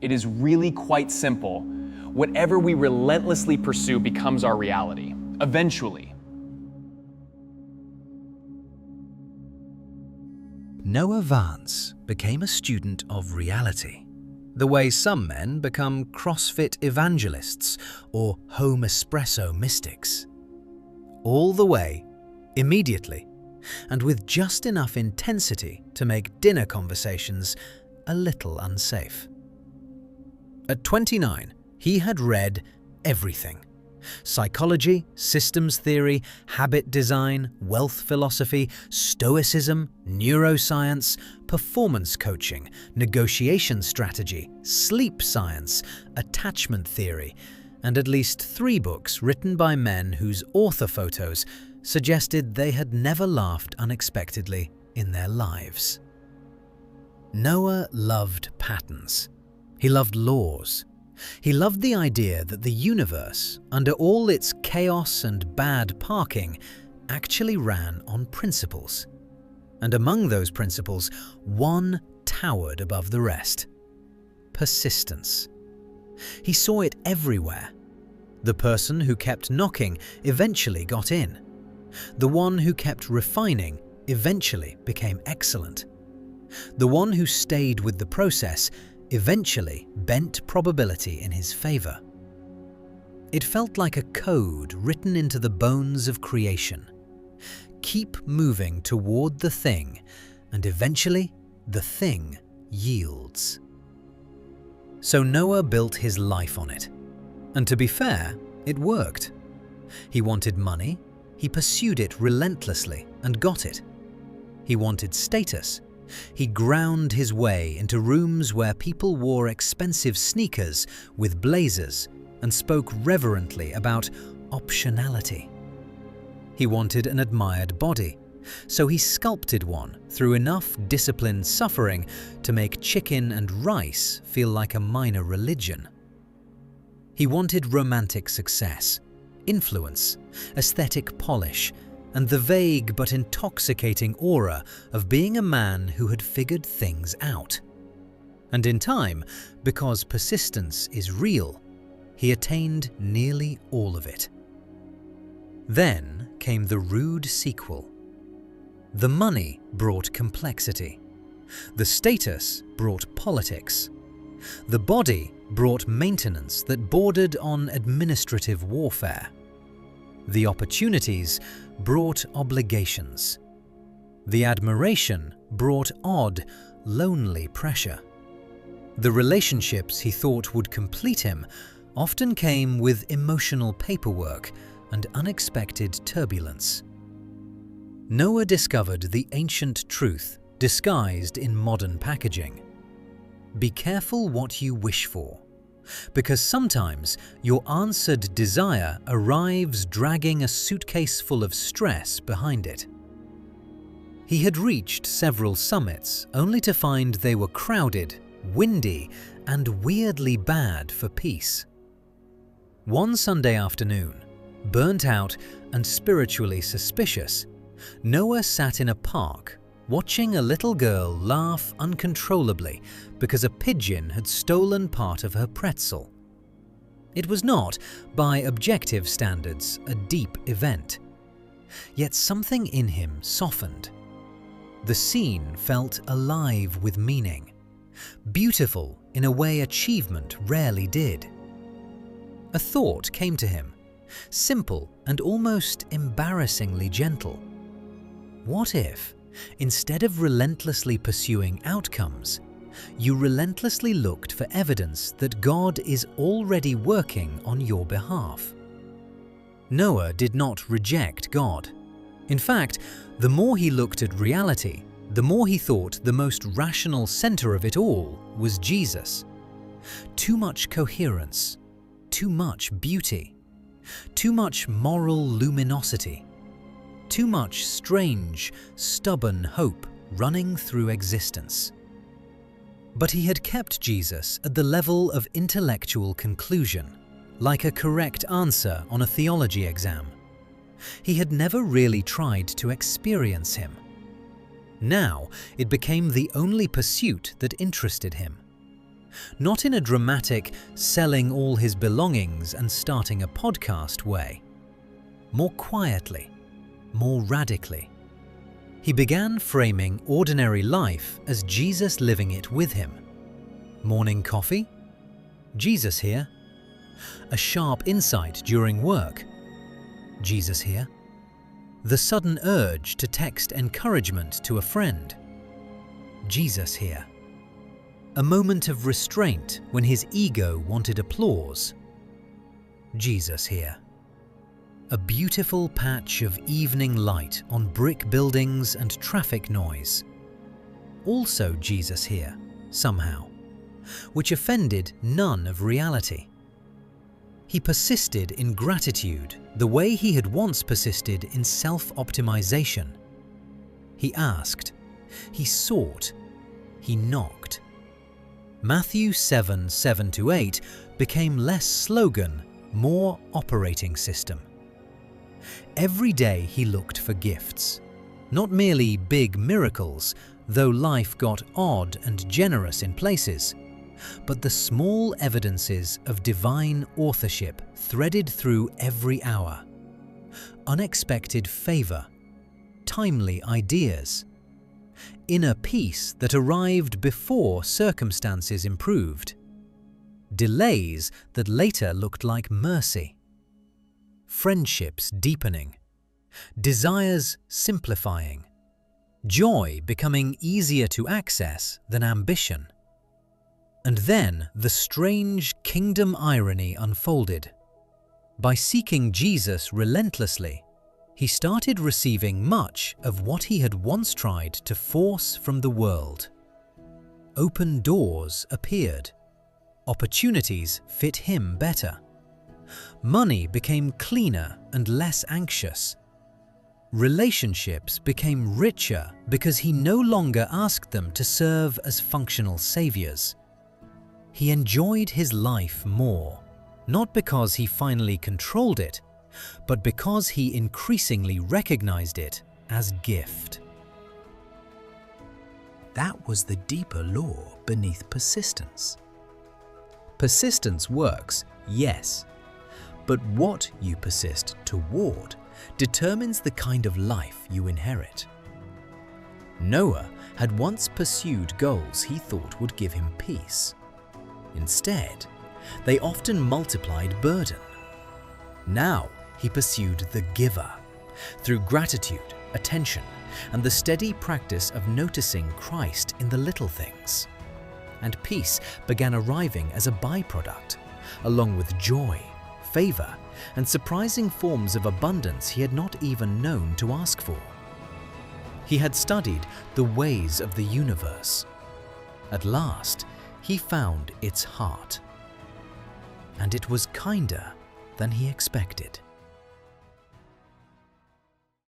It is really quite simple. Whatever we relentlessly pursue becomes our reality, eventually. Noah Vance became a student of reality, the way some men become CrossFit evangelists or home espresso mystics. All the way, immediately, and with just enough intensity to make dinner conversations a little unsafe. At 29, he had read everything: psychology, systems theory, habit design, wealth philosophy, stoicism, neuroscience, performance coaching, negotiation strategy, sleep science, attachment theory, and at least 3 books written by men whose author photos suggested they had never laughed unexpectedly in their lives. Noah loved patterns. He loved laws. He loved the idea that the universe, under all its chaos and bad parking, actually ran on principles. And among those principles, one towered above the rest: persistence. He saw it everywhere. The person who kept knocking eventually got in. The one who kept refining eventually became excellent. The one who stayed with the process eventually bent probability in his favor. It felt like a code written into the bones of creation. Keep moving toward the thing, and eventually the thing yields. So Noah built his life on it. And to be fair, it worked. He wanted money, he pursued it relentlessly and got it. He wanted status. He ground his way into rooms where people wore expensive sneakers with blazers and spoke reverently about optionality. He wanted an admired body, so he sculpted one through enough disciplined suffering to make chicken and rice feel like a minor religion. He wanted romantic success, influence, aesthetic polish, and the vague but intoxicating aura of being a man who had figured things out. And in time, because persistence is real, he attained nearly all of it. Then came the rude sequel. The money brought complexity. The status brought politics. The body brought maintenance that bordered on administrative warfare. The opportunities brought obligations. The admiration brought odd, lonely pressure. The relationships he thought would complete him often came with emotional paperwork and unexpected turbulence. Noah discovered the ancient truth disguised in modern packaging. Be careful what you wish for, because sometimes your answered desire arrives dragging a suitcase full of stress behind it. He had reached several summits only to find they were crowded, windy, and weirdly bad for peace. One Sunday afternoon, burnt out and spiritually suspicious, Noah sat in a park watching a little girl laugh uncontrollably because a pigeon had stolen part of her pretzel. It was not, by objective standards, a deep event. Yet something in him softened. The scene felt alive with meaning, beautiful in a way achievement rarely did. A thought came to him, simple and almost embarrassingly gentle. What if, instead of relentlessly pursuing outcomes, you relentlessly looked for evidence that God is already working on your behalf? Noah did not reject God. In fact, the more he looked at reality, the more he thought the most rational center of it all was Jesus. Too much coherence, too much beauty, too much moral luminosity, too much strange, stubborn hope running through existence. But he had kept Jesus at the level of intellectual conclusion, like a correct answer on a theology exam. He had never really tried to experience him. Now it became the only pursuit that interested him. Not in a dramatic, selling all his belongings and starting a podcast way. More quietly, more radically. He began framing ordinary life as Jesus living it with him. Morning coffee? Jesus here. A sharp insight during work? Jesus here. The sudden urge to text encouragement to a friend? Jesus here. A moment of restraint when his ego wanted applause? Jesus here. A beautiful patch of evening light on brick buildings and traffic noise? Also Jesus here, somehow, which offended none of reality. He persisted in gratitude the way he had once persisted in self-optimization. He asked, he sought, he knocked. Matthew 7:7-8 became less slogan, more operating system. Every day he looked for gifts, not merely big miracles, though life got odd and generous in places, but the small evidences of divine authorship threaded through every hour. Unexpected favor, timely ideas, inner peace that arrived before circumstances improved, delays that later looked like mercy, friendships deepening, desires simplifying, joy becoming easier to access than ambition. And then the strange kingdom irony unfolded. By seeking Jesus relentlessly, he started receiving much of what he had once tried to force from the world. Open doors appeared. Opportunities fit him better. Money became cleaner and less anxious. Relationships became richer because he no longer asked them to serve as functional saviors. He enjoyed his life more, not because he finally controlled it, but because he increasingly recognized it as gift. That was the deeper law beneath persistence. Persistence works, yes, but what you persist toward determines the kind of life you inherit. Noah had once pursued goals he thought would give him peace. Instead, they often multiplied burden. Now he pursued the giver through gratitude, attention, and the steady practice of noticing Christ in the little things. And peace began arriving as a byproduct, along with joy, favor, and surprising forms of abundance he had not even known to ask for. He had studied the ways of the universe. At last, he found its heart, and it was kinder than he expected.